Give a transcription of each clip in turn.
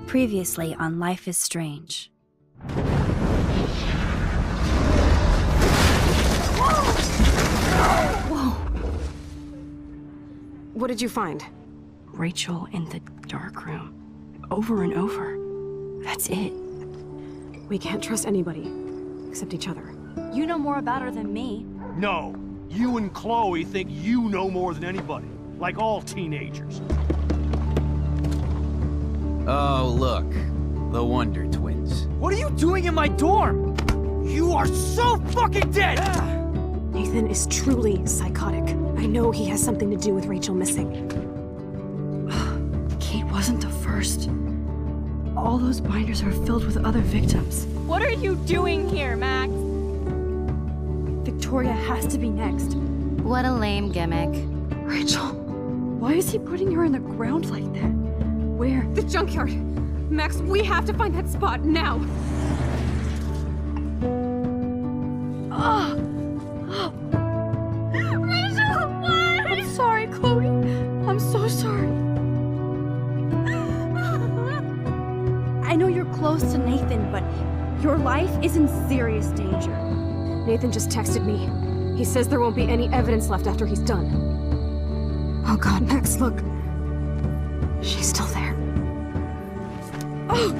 Previously on Life is Strange. Whoa! What did you find? Rachel in the dark room. Over and over. That's it. We can't trust anybody, except each other. You know more about her than me. No. You and Chloe think you know more than anybody. Like all teenagers. Oh, look. The Wonder Twins. What are you doing in my dorm? You are so fucking dead! Nathan is truly psychotic. I know he has something to do with Rachel missing. Kate wasn't the first. All those binders are filled with other victims. What are you doing here, Max? Victoria has to be next. What a lame gimmick. Rachel, why is he putting her in the ground like that? Where? The junkyard! Max, we have to find that spot now! Rachel, what? I'm sorry, Chloe. I'm so sorry. I know you're close to Nathan, but your life is in serious danger. Nathan just texted me. He says there won't be any evidence left after he's done. Oh god, Max, look. She's still there. Oh,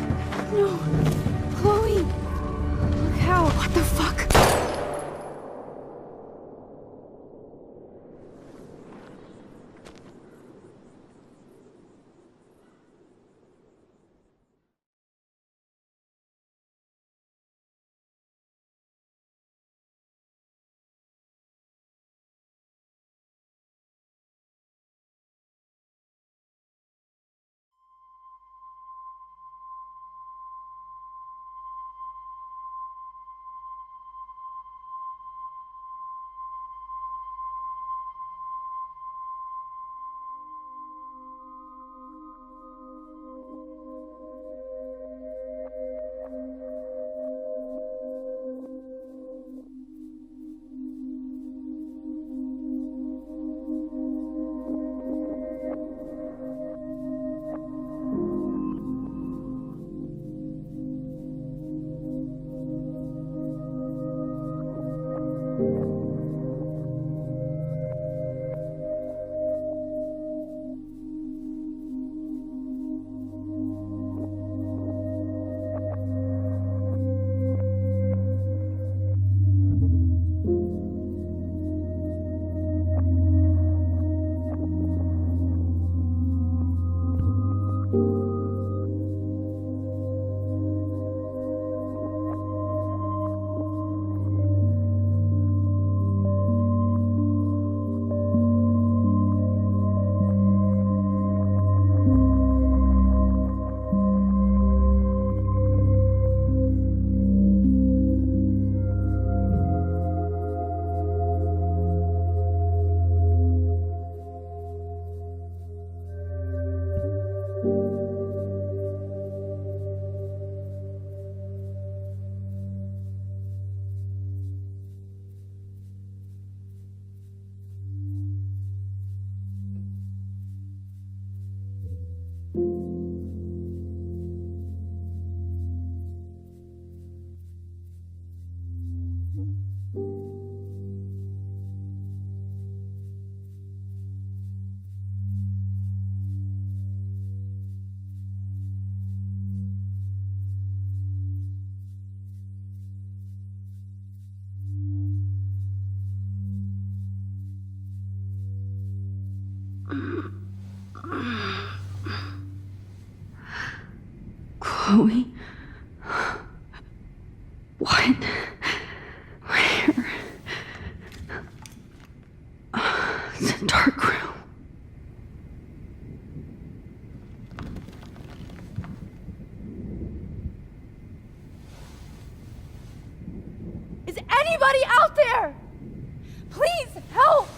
no. Chloe. Look how. What the fuck? Chloe? What? Where? The dark room. Is anybody out there? Please help!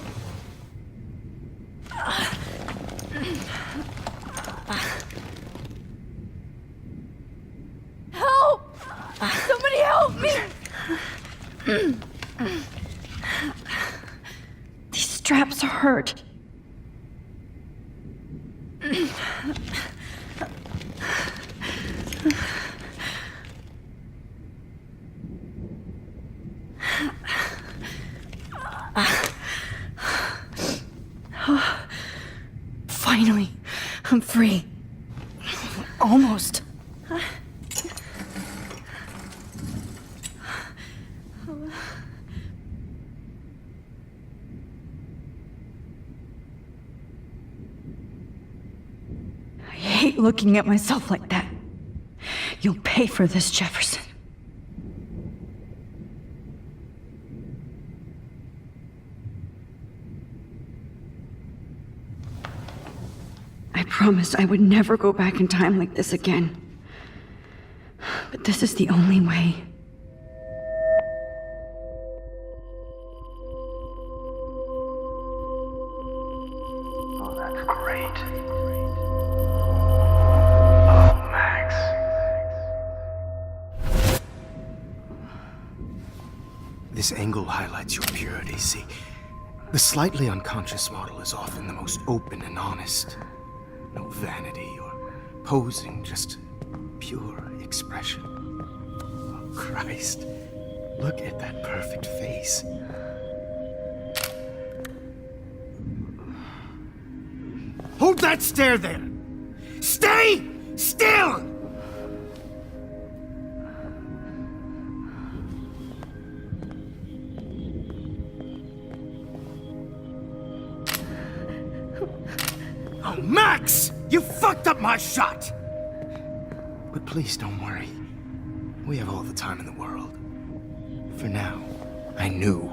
Help! Somebody help me! These straps hurt. Finally, I'm free. Almost. I hate looking at myself like that. You'll pay for this, Jefferson. I promised I would never go back in time like this again. But this is the only way. Oh, that's great. Oh, Max. This angle highlights your purity, see? The slightly unconscious model is often the most open and honest. No vanity or posing, just pure expression. Oh, Christ. Look at that perfect face. Hold that stare there! Stay still! Oh, Max! You fucked up my shot! But please don't worry. We have all the time in the world. For now, I knew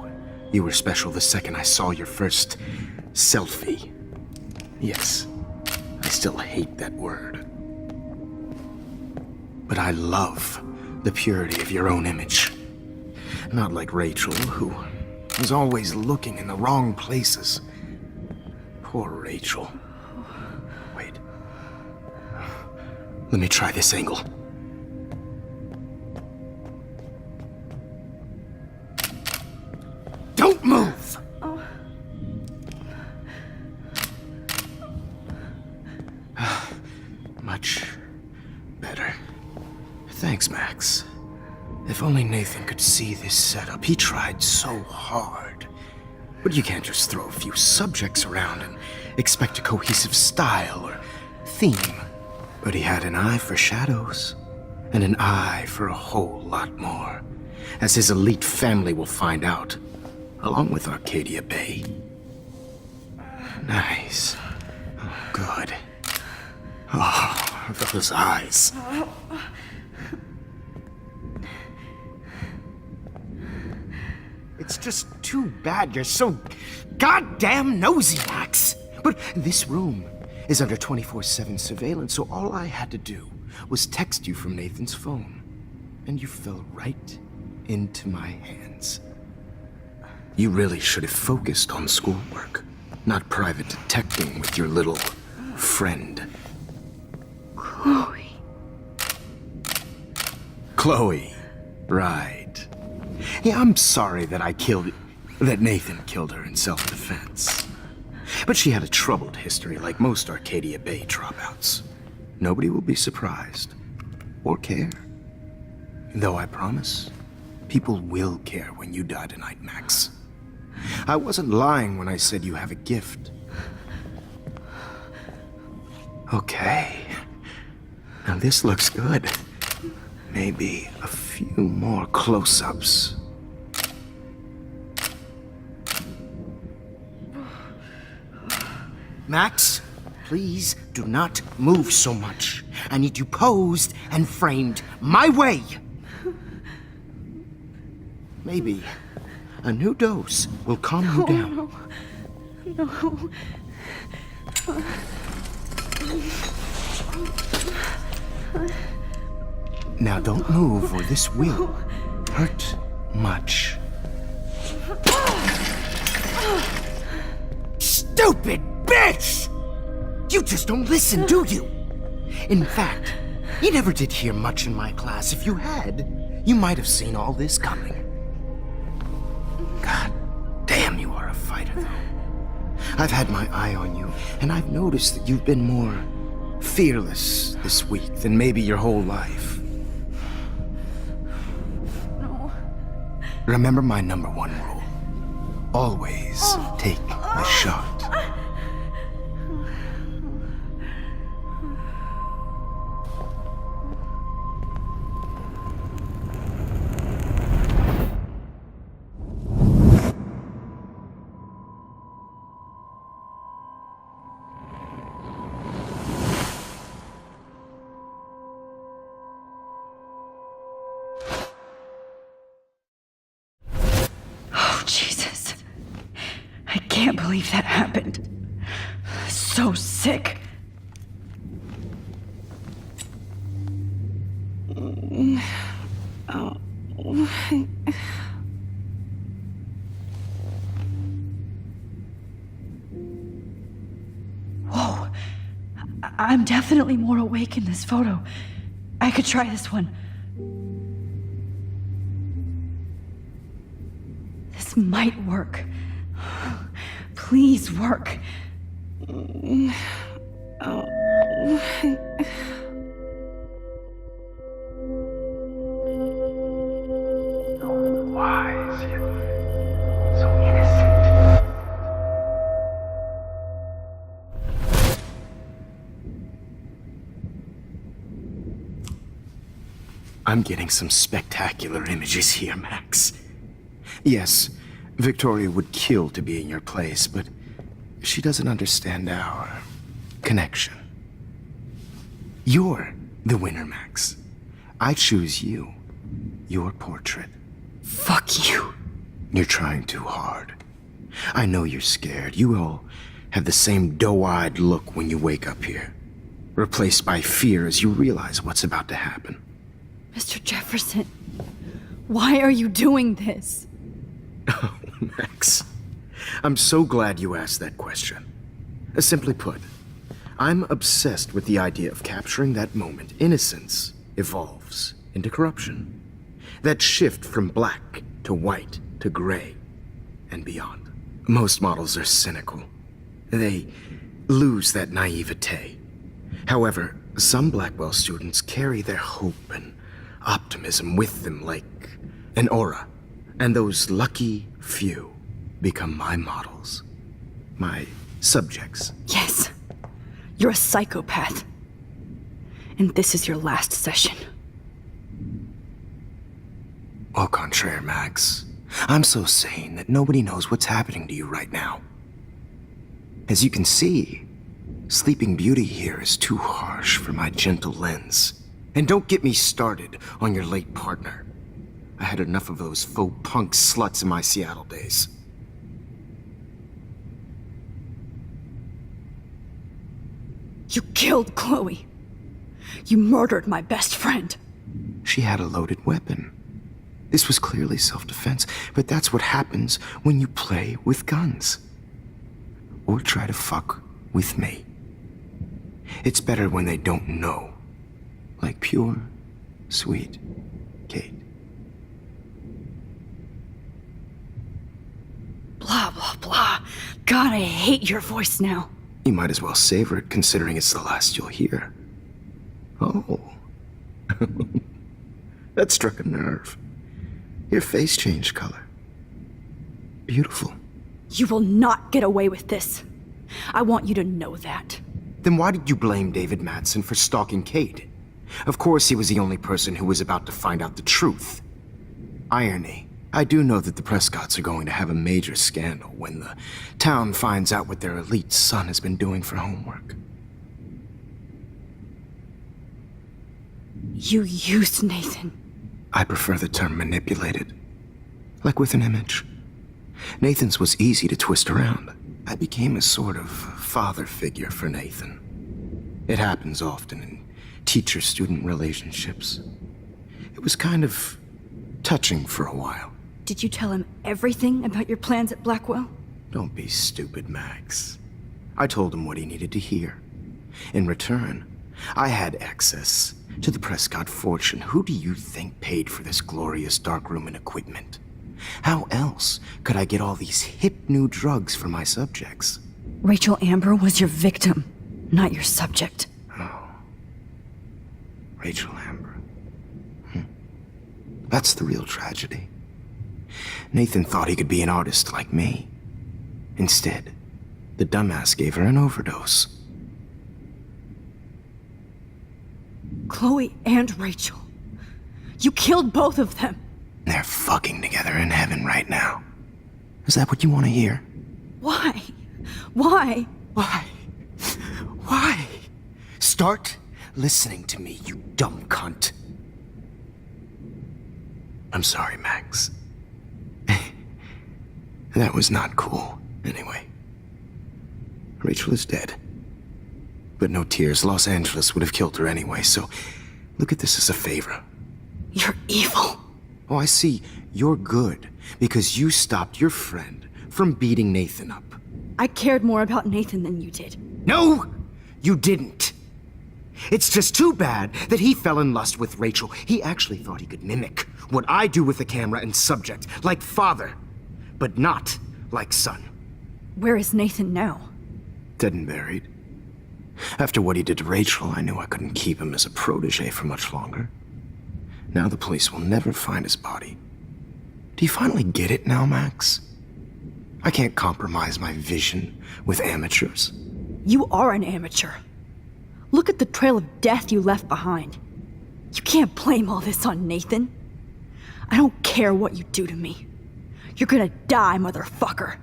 you were special the second I saw your first selfie. Yes, I still hate that word. But I love the purity of your own image. Not like Rachel, who was always looking in the wrong places. Poor Rachel. Wait. Let me try this angle. Don't move! Much better. Thanks, Max. If only Nathan could see this setup. He tried so hard. But you can't just throw a few subjects around and expect a cohesive style or theme. But he had an eye for shadows, and an eye for a whole lot more, as his elite family will find out, along with Arcadia Bay. Nice. Oh, good. Oh, those eyes. It's just too bad you're so goddamn nosy, Max. But this room is under 24/7 surveillance, so all I had to do was text you from Nathan's phone. And you fell right into my hands. You really should have focused on schoolwork, not private detecting with your little friend. Chloe. Chloe. Right. Yeah, I'm sorry that Nathan killed her in self-defense. But she had a troubled history like most Arcadia Bay dropouts. Nobody will be surprised. Or care. Though I promise, people will care when you die tonight, Max. I wasn't lying when I said you have a gift. Okay. Now this looks good. Maybe a few more close-ups. Max, please do not move so much. I need you posed and framed my way. Maybe a new dose will calm you down. No. Now don't move or this will hurt much. Stupid bitch! You just don't listen, do you? In fact, you never did hear much in my class. If you had, you might have seen all this coming. God damn, you are a fighter, though. I've had my eye on you, and I've noticed that you've been more fearless this week than maybe your whole life. No. Remember my number one rule. Always take the shot. can't believe that happened. So sick. Whoa. I'm definitely more awake in this photo. I could try this one. This might work. Please work. So wise yet so innocent. I'm getting some spectacular images here, Max. Yes, Victoria would kill to be in your place, but she doesn't understand our connection. You're the winner, Max. I choose you. Your portrait. Fuck you. You're trying too hard. I know you're scared. You all have the same doe-eyed look when you wake up here, replaced by fear as you realize what's about to happen. Mr. Jefferson, why are you doing this? Oh, Max. I'm so glad you asked that question. Simply put, I'm obsessed with the idea of capturing that moment innocence evolves into corruption. That shift from black to white to gray and beyond. Most models are cynical. They lose that naivete. However, some Blackwell students carry their hope and optimism with them like an aura. And those lucky few become my models. My subjects. Yes, you're a psychopath. And this is your last session. Au contraire, Max. I'm so sane that nobody knows what's happening to you right now. As you can see, Sleeping Beauty here is too harsh for my gentle lens. And don't get me started on your late partner. I had enough of those faux punk sluts in my Seattle days. You killed Chloe. You murdered my best friend. She had a loaded weapon. This was clearly self-defense, but that's what happens when you play with guns. Or try to fuck with me. It's better when they don't know. Like pure, sweet Kate. Blah, blah, blah. God, I hate your voice now. You might as well savor it, considering it's the last you'll hear. Oh. That struck a nerve. Your face changed color. Beautiful. You will not get away with this. I want you to know that. Then why did you blame David Madsen for stalking Kate? Of course he was the only person who was about to find out the truth. Irony. I do know that the Prescotts are going to have a major scandal when the town finds out what their elite son has been doing for homework. You used Nathan. I prefer the term manipulated. Like with an image. Nathan's was easy to twist around. I became a sort of father figure for Nathan. It happens often in teacher-student relationships. It was kind of touching for a while. Did you tell him everything about your plans at Blackwell? Don't be stupid, Max. I told him what he needed to hear. In return, I had access to the Prescott fortune. Who do you think paid for this glorious darkroom and equipment? How else could I get all these hip new drugs for my subjects? Rachel Amber was your victim, not your subject. Oh. Rachel Amber. That's the real tragedy. Nathan thought he could be an artist like me. Instead, the dumbass gave her an overdose. Chloe and Rachel. You killed both of them. They're fucking together in heaven right now. Is that what you want to hear? Why? Why? Why? Why? Start listening to me, you dumb cunt. I'm sorry, Max. That was not cool. Anyway, Rachel is dead. But no tears. Los Angeles would have killed her anyway, so look at this as a favor. You're evil. Oh, I see. You're good because you stopped your friend from beating Nathan up. I cared more about Nathan than you did. No, you didn't. It's just too bad that he fell in lust with Rachel. He actually thought he could mimic what I do with the camera and subject, like father, but not like son. Where is Nathan now? Dead and buried. After what he did to Rachel, I knew I couldn't keep him as a protege for much longer. Now the police will never find his body. Do you finally get it now, Max? I can't compromise my vision with amateurs. You are an amateur. Look at the trail of death you left behind. You can't blame all this on Nathan. I don't care what you do to me. You're gonna die, motherfucker.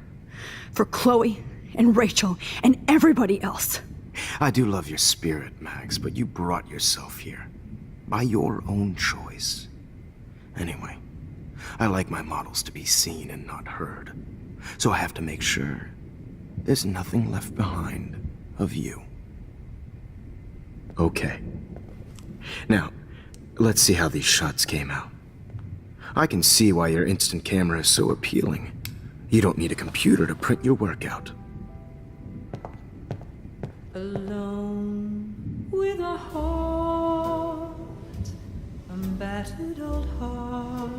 For Chloe and Rachel and everybody else. I do love your spirit, Max, but you brought yourself here. By your own choice. Anyway, I like my models to be seen and not heard. So I have to make sure there's nothing left behind of you. Okay. Now, let's see how these shots came out. I can see why your instant camera is so appealing. You don't need a computer to print your work out. Alone with a heart, a battered old heart,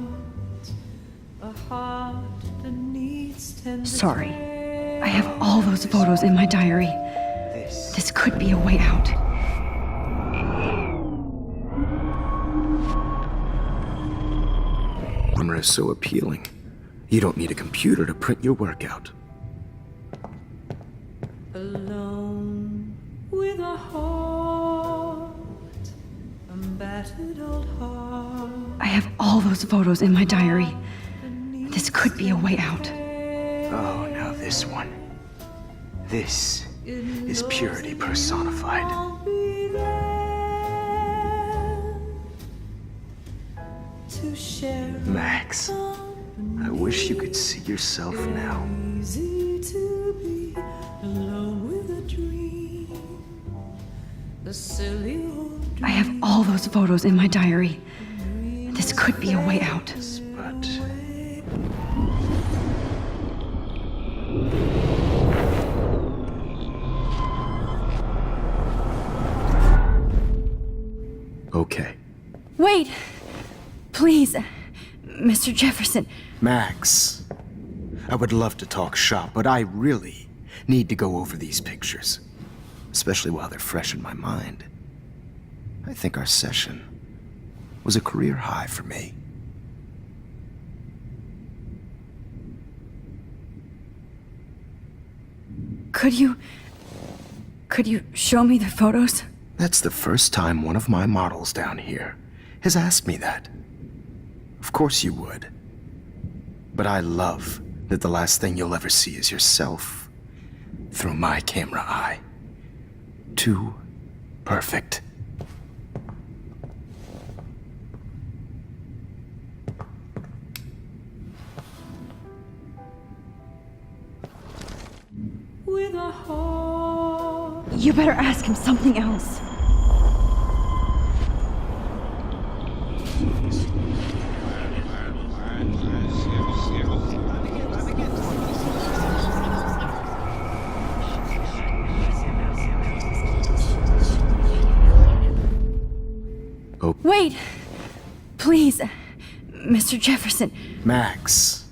a heart that needs tender. Sorry. I have all those photos in my diary. This could be a way out. Camera is so appealing. You don't need a computer to print your work out. Alone with a heart, a battered old heart. I have all those photos in my diary. This could be a way out. Oh, now this one. This is purity personified. I'll be there to share. Max, I wish you could see yourself now. Easy to be alone with a dream. The silly old I have all those photos in my diary. This could be a way out. But okay. Wait! Please, Mr. Jefferson. Max, I would love to talk shop, but I really need to go over these pictures. Especially while they're fresh in my mind. I think our session was a career high for me. Could you show me the photos? That's the first time one of my models down here has asked me that. Of course you would. But I love that the last thing you'll ever see is yourself through my camera eye. Too perfect. with a heart. You better ask him something else. Oh. Wait! Please, Mr. Jefferson. Max,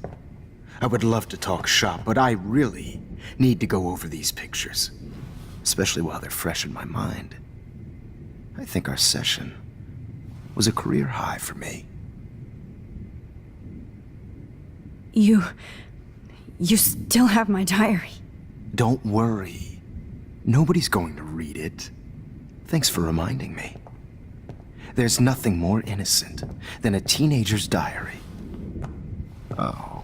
I would love to talk shop, but I really need to go over these pictures. Especially while they're fresh in my mind. I think our session was a career high for me. You still have my diary. Don't worry. Nobody's going to read it. Thanks for reminding me. There's nothing more innocent than a teenager's diary. Oh,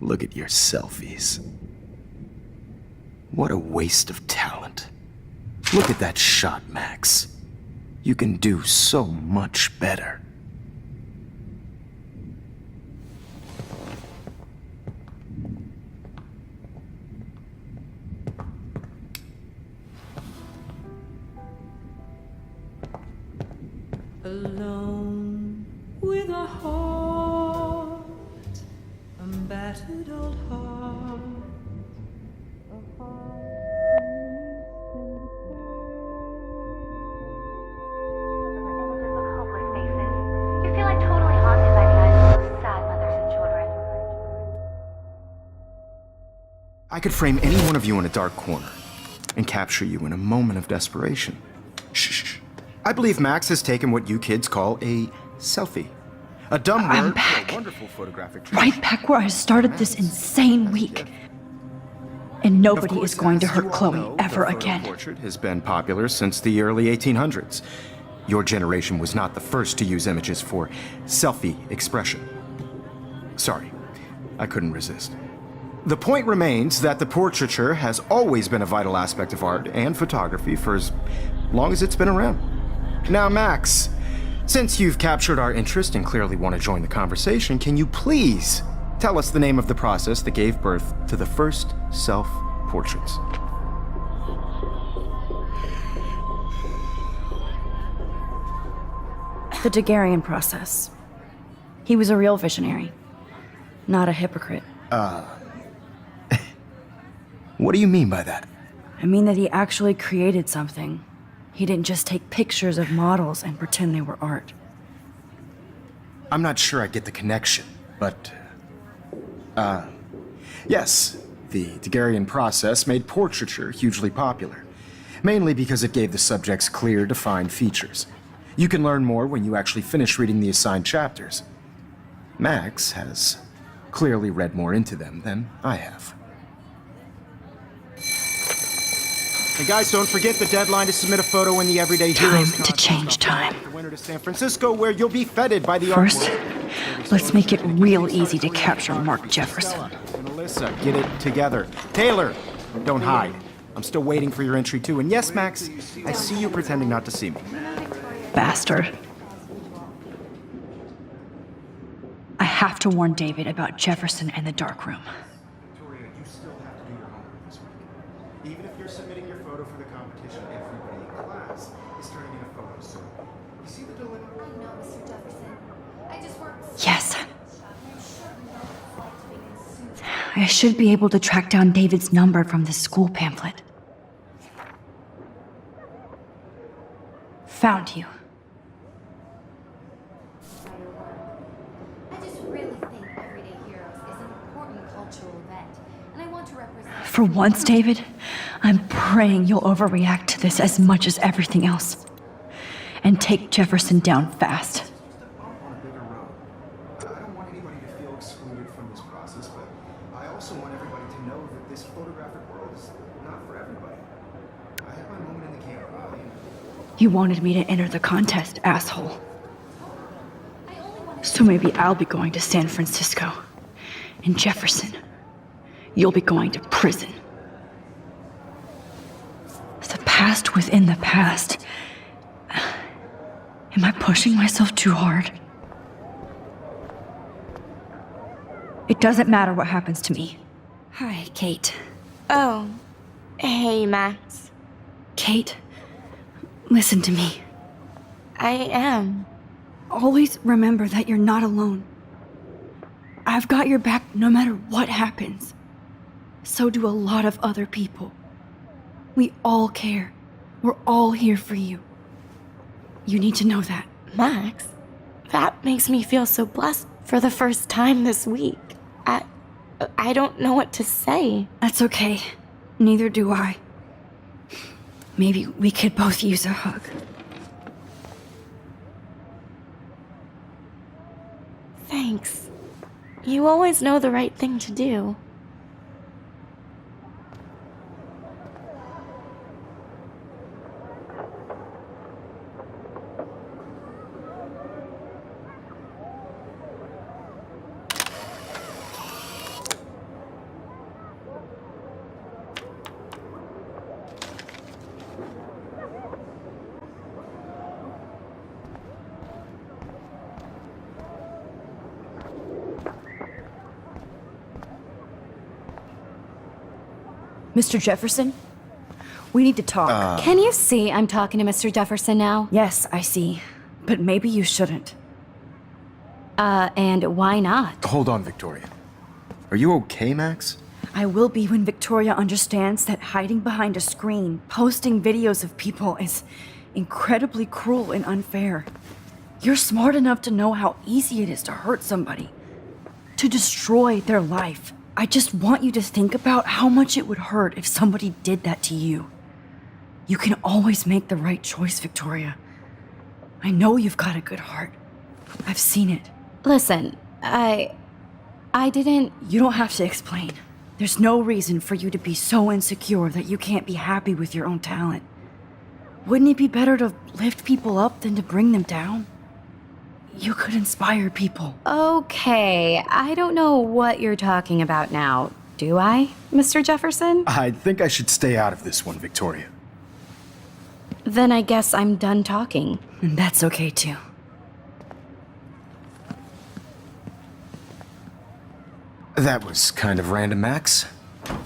look at your selfies. What a waste of talent. Look at that shot, Max. You can do so much better. alone with a heart, a battered old heart. You feel like totally haunted by the eyes of those sad mothers and children. I could frame any one of you in a dark corner and capture you in a moment of desperation. Shh. I believe Max has taken what you kids call a selfie. A dumb word I'm for back. a wonderful photographic Right back where I started this insane week. And Of nobody course, is going to as hurt you all Chloe know, ever the photo again. portrait has been popular since the early 1800s. Your generation was not the first to use images for selfie expression. Sorry, I couldn't resist. The point remains that the portraiture has always been a vital aspect of art and photography for as long as it's been around. Now, Max, since you've captured our interest and clearly want to join the conversation, can you please tell us the name of the process that gave birth to the first self-portraits? The Daguerrean process. He was a real visionary, not a hypocrite. What do you mean by that? I mean that he actually created something. He didn't just take pictures of models and pretend they were art. I'm not sure I get the connection, but... yes, the Daguerrean process made portraiture hugely popular, mainly because it gave the subjects clear, defined features. You can learn more when you actually finish reading the assigned chapters. Max has clearly read more into them than I have. And guys, don't forget the deadline to submit a photo in the Everyday Heroes Time to change time. The winter to San Francisco, where you'll be feted by the First, artwork. let's make it real easy to capture Mark Jefferson. And Alyssa, get it together. Taylor, don't hide. I'm still waiting for your entry too. And yes, Max, I see you pretending not to see me. Bastard. I have to warn David about Jefferson and the dark room. Victoria, you still have to do your homework this week. Even if you're submitting your photo for the competition, everybody in class is turning in a photo. So, you see the dilemma? I know, Mr. Jefferson. I just worked. Yes. I should be able to track down David's number from the school pamphlet. Found you. I just really think Everyday Heroes is an important cultural event, and I want to represent. For once, David, I'm praying you'll overreact to this as much as everything else. And take Jefferson down fast. On a bigger road. I don't want anybody to feel excluded from this process, but I also want everybody to know that this photographic world is not for everybody. I had my moment in the camera. You wanted me to enter the contest, asshole. So maybe I'll be going to San Francisco. And Jefferson, you'll be going to prison. The past within the past. Am I pushing myself too hard? It doesn't matter what happens to me. Hi, Kate. Oh. Hey, Max. Kate, listen to me. I am. Always remember that you're not alone. I've got your back no matter what happens. So do a lot of other people. We all care. We're all here for you. You need to know that. Max, that makes me feel so blessed for the first time this week. I don't know what to say. That's okay. Neither do I. Maybe we could both use a hug. Thanks. You always know the right thing to do. Mr. Jefferson? We need to talk. Can you see I'm talking to Mr. Jefferson now? Yes, I see. but maybe you shouldn't. And why not? Hold on, Victoria. Are you okay, Max? I will be when Victoria understands that hiding behind a screen, posting videos of people is incredibly cruel and unfair. You're smart enough to know how easy it is to hurt somebody, to destroy their life. I just want you to think about how much it would hurt if somebody did that to you. You can always make the right choice, Victoria. I know you've got a good heart. I've seen it. Listen, I didn't... You don't have to explain. There's no reason for you to be so insecure that you can't be happy with your own talent. Wouldn't it be better to lift people up than to bring them down? You could inspire people. Okay, I don't know what you're talking about now, do I, Mr. Jefferson? I think I should stay out of this one, Victoria. Then I guess I'm done talking. And that's okay too. That was kind of random, Max.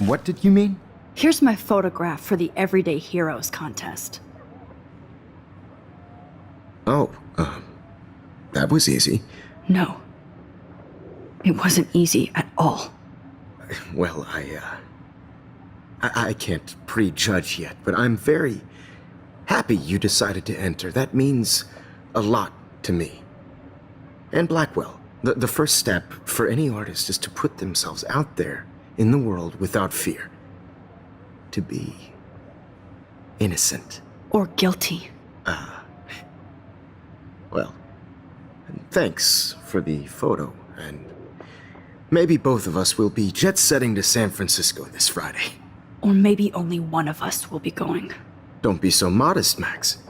What did you mean? Here's my photograph for the Everyday Heroes contest. Oh, that was easy. No. It wasn't easy at all. Well, I can't prejudge yet, but I'm very happy you decided to enter. That means a lot to me. And Blackwell. The first step for any artist is to put themselves out there in the world without fear. To be innocent. Or guilty. Well, thanks for the photo, and maybe both of us will be jet-setting to San Francisco this Friday. Or maybe only one of us will be going. Don't be so modest, Max.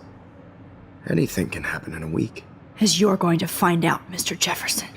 Anything can happen in a week. As you're going to find out, Mr. Jefferson.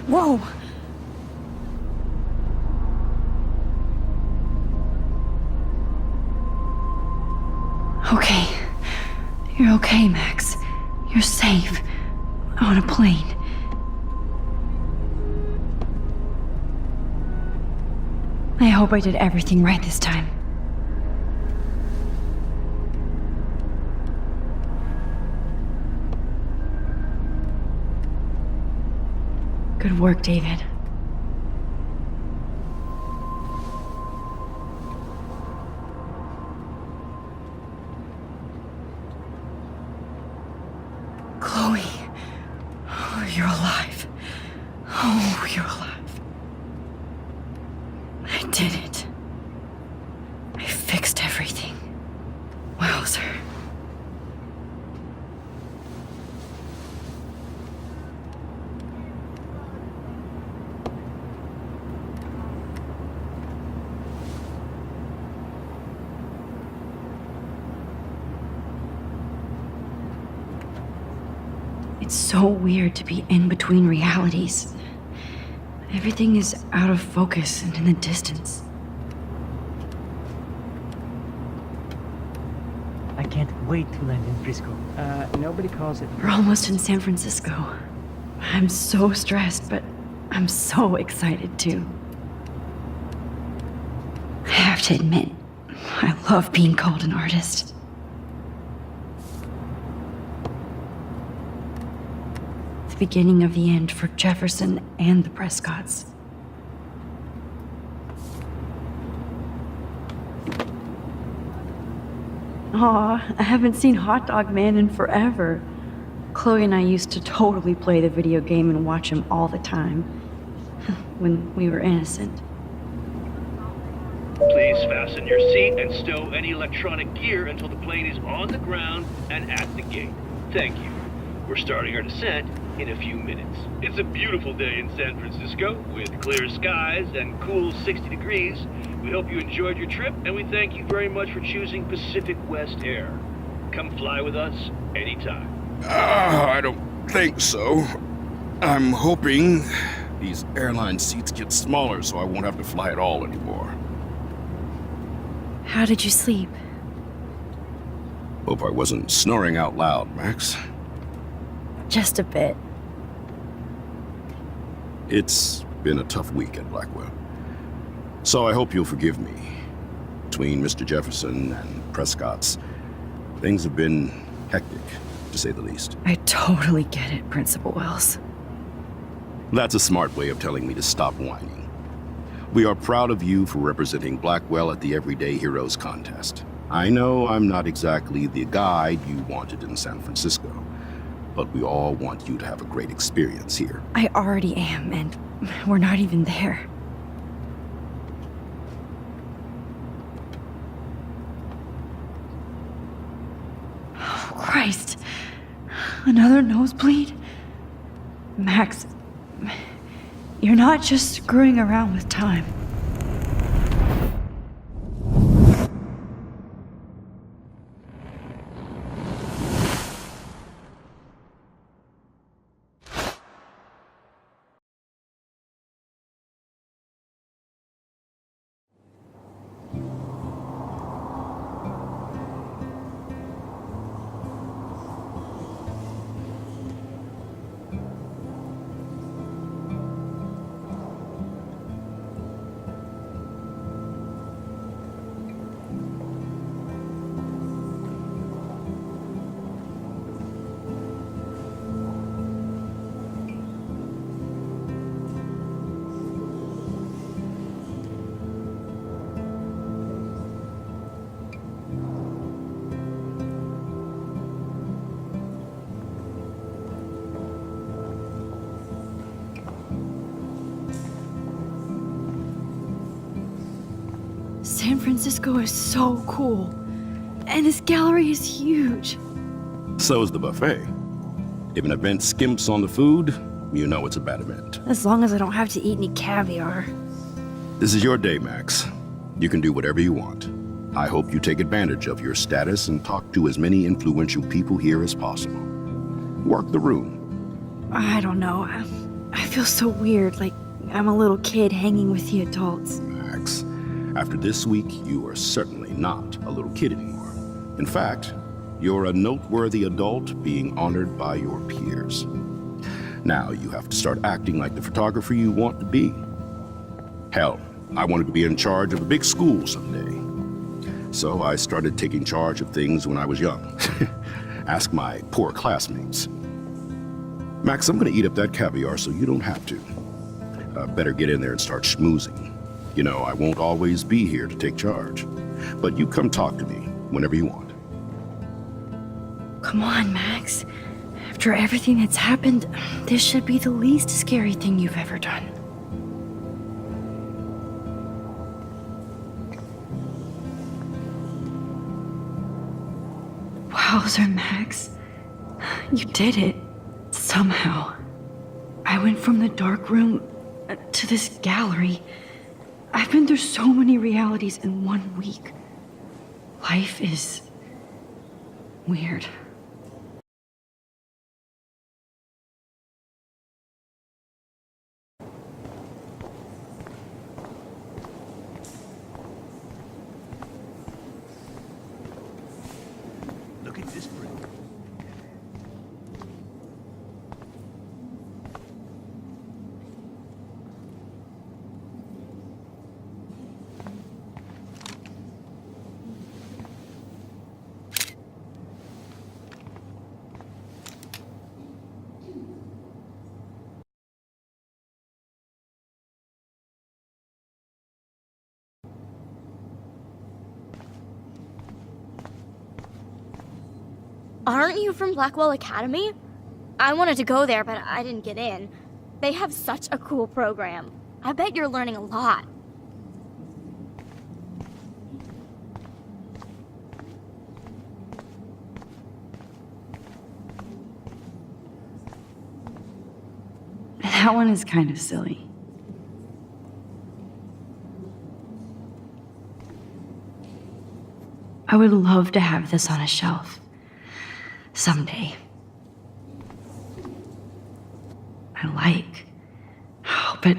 Whoa! Okay. You're okay, Max. You're safe. On a plane. I hope I did everything right this time. Good work, David. Chloe. Oh, you're alive. Oh, you're alive. I did it. I fixed everything. Wowzer. It's so weird to be in between realities. Everything is out of focus and in the distance. I can't wait to land in Frisco. Nobody calls it. We're almost in San Francisco. I'm so stressed, but I'm so excited too. I have to admit, I love being called an artist. The beginning of the end for Jefferson and the Prescotts. Aw, I haven't seen Hot Dog Man in forever. Chloe and I used to totally play the video game and watch him all the time. When we were innocent. Please fasten your seat and stow any electronic gear until the plane is on the ground and at the gate. Thank you. We're starting our descent in a few minutes. It's a beautiful day in San Francisco with clear skies and cool 60 degrees. We hope you enjoyed your trip, and we thank you very much for choosing Pacific West Air. Come fly with us anytime. I don't think so. I'm hoping these airline seats get smaller so I won't have to fly at all anymore. How did you sleep? Hope I wasn't snoring out loud, Max. Just a bit. It's been a tough week at Blackwell. So I hope you'll forgive me. Between Mr. Jefferson and Prescott's, things have been hectic, to say the least. I totally get it, Principal Wells. That's a smart way of telling me to stop whining. We are proud of you for representing Blackwell at the Everyday Heroes contest. I know I'm not exactly the guide you wanted in San Francisco, but we all want you to have a great experience here. I already am, and we're not even there. Oh, Christ. Another nosebleed? Max, you're not just screwing around with time. San Francisco is so cool. And this gallery is huge. So is the buffet. If an event skimps on the food, you know it's a bad event. As long as I don't have to eat any caviar. This is your day, Max. You can do whatever you want. I hope you take advantage of your status and talk to as many influential people here as possible. Work the room. I don't know. I feel so weird, like I'm a little kid hanging with the adults. Max, after this week, you are certainly not a little kid anymore. In fact, you're a noteworthy adult being honored by your peers. Now you have to start acting like the photographer you want to be. Hell, I wanted to be in charge of a big school someday. So I started taking charge of things when I was young. Ask my poor classmates. Max, I'm gonna eat up that caviar so you don't have to. Better get in there and start schmoozing. You know, I won't always be here to take charge. But you come talk to me whenever you want. Come on, Max. After everything that's happened, this should be the least scary thing you've ever done. Wowzer, Max. You did it. Somehow. I went from the dark room to this gallery. I've been through so many realities in 1 week. Life is weird. Look at this brick. Aren't you from Blackwell Academy? I wanted to go there, but I didn't get in. They have such a cool program. I bet you're learning a lot. That one is kind of silly. I would love to have this on a shelf. Someday. But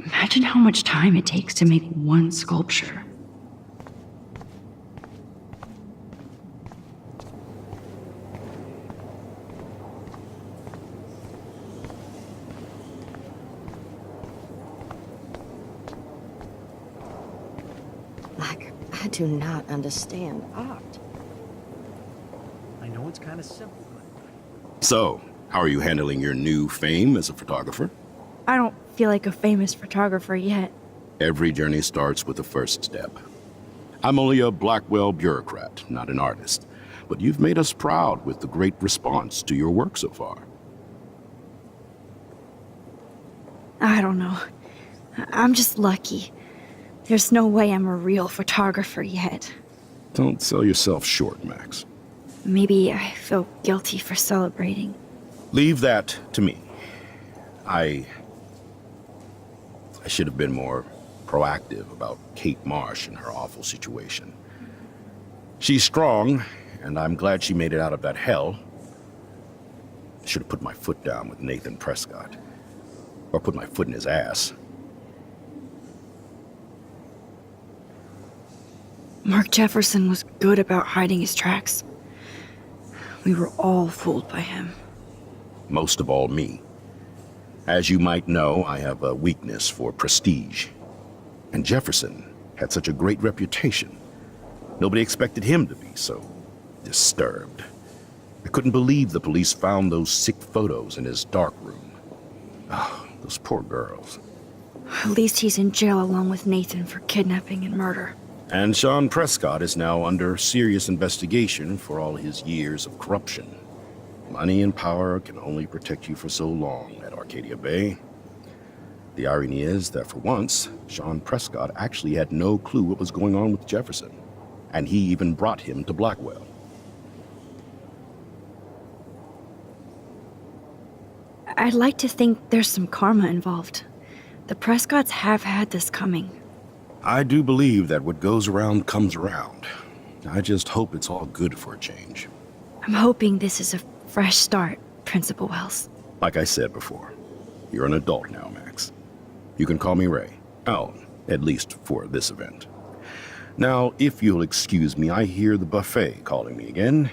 imagine how much time it takes to make one sculpture. I do not understand art. I know it's kind of simple, but... So, how are you handling your new fame as a photographer? I don't feel like a famous photographer yet. Every journey starts with the first step. I'm only a Blackwell bureaucrat, not an artist. But you've made us proud with the great response to your work so far. I don't know. I'm just lucky. There's no way I'm a real photographer yet. Don't sell yourself short, Max. Maybe I feel guilty for celebrating. Leave that to me. I should have been more proactive about Kate Marsh and her awful situation. She's strong, and I'm glad she made it out of that hell. I should have put my foot down with Nathan Prescott. Or put my foot in his ass. Mark Jefferson was good about hiding his tracks. We were all fooled by him. Most of all, me. As you might know, I have a weakness for prestige. And Jefferson had such a great reputation. Nobody expected him to be so disturbed. I couldn't believe the police found those sick photos in his dark room. Oh, those poor girls. At least he's in jail along with Nathan for kidnapping and murder. And Sean Prescott is now under serious investigation for all his years of corruption. Money and power can only protect you for so long at Arcadia Bay. The irony is that for once, Sean Prescott actually had no clue what was going on with Jefferson. And he even brought him to Blackwell. I'd like to think there's some karma involved. The Prescotts have had this coming. I do believe that what goes around comes around. I just hope it's all good for a change. I'm hoping this is a fresh start, Principal Wells. Like I said before, you're an adult now, Max. You can call me Ray. Oh, at least for this event. Now, if you'll excuse me, I hear the buffet calling me again.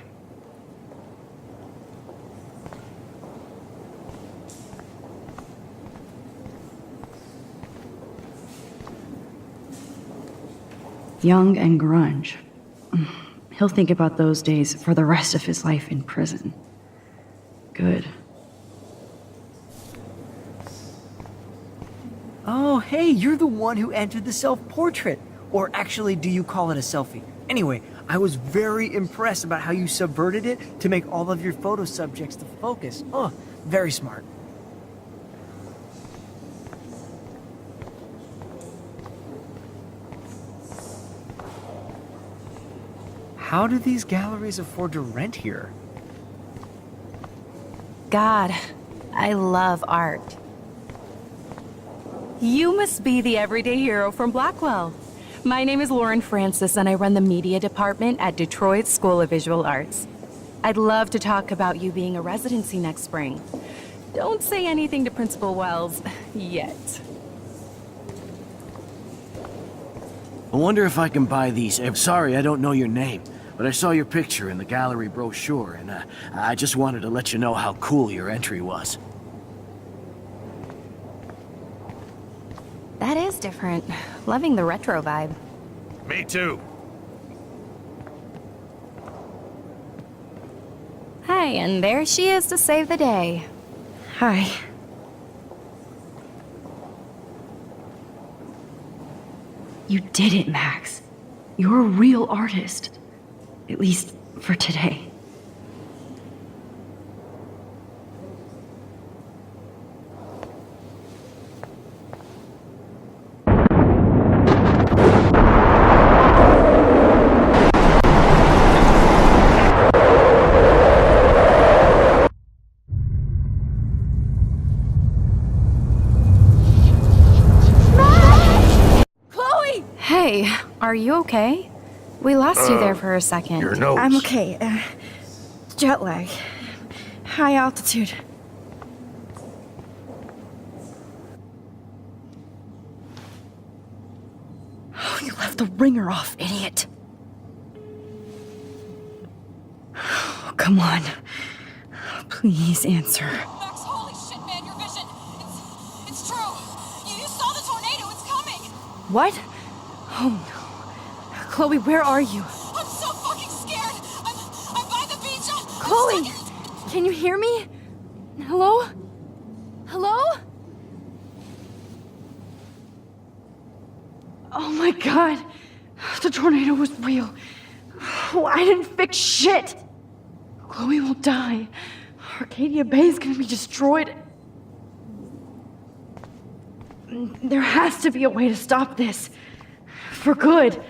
Young and grunge. He'll think about those days for the rest of his life in prison. Good. Oh, hey, you're the one who entered the self-portrait. Or actually, do you call it a selfie? Anyway, I was very impressed about how you subverted it to make all of your photo subjects the focus. Oh, very smart. How do these galleries afford to rent here? God, I love art. You must be the everyday hero from Blackwell. My name is Lauren Francis, and I run the media department at Detroit School of Visual Arts. I'd love to talk about you being a residency next spring. Don't say anything to Principal Wells yet. I wonder if I can buy these. Sorry, I don't know your name, but I saw your picture in the gallery brochure, and I just wanted to let you know how cool your entry was. That is different. Loving the retro vibe. Me too. Hi, and there she is to save the day. Hi. You did it, Max. You're a real artist. At least for today. Hey, are you okay? We lost you there for a second. Your nose. I'm okay. Jet lag. High altitude. Oh, you left the ringer off, idiot. Oh, come on. Please answer. Max, holy shit, man, your vision. It's true. You saw the tornado. It's coming. What? Oh no. Chloe, where are you? I'm so fucking scared. I'm by the beach. Chloe! Can you hear me? Hello? Hello? Oh my god. The tornado was real. Oh, I didn't fix shit. Chloe will die. Arcadia Bay is gonna be destroyed. There has to be a way to stop this. For good.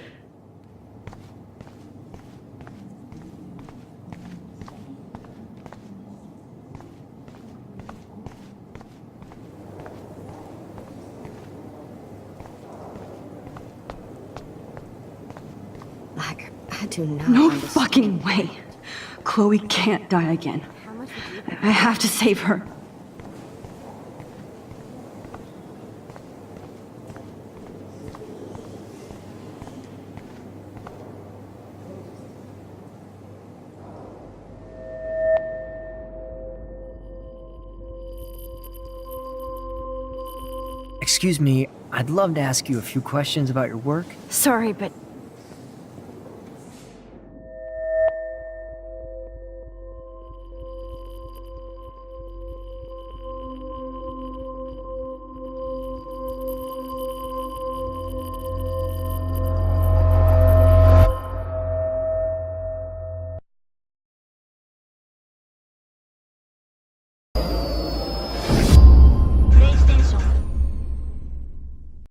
I do not No understand. fucking way. Chloe can't die again. I have to save her. Excuse me, I'd love to ask you a few questions about your work. Sorry, but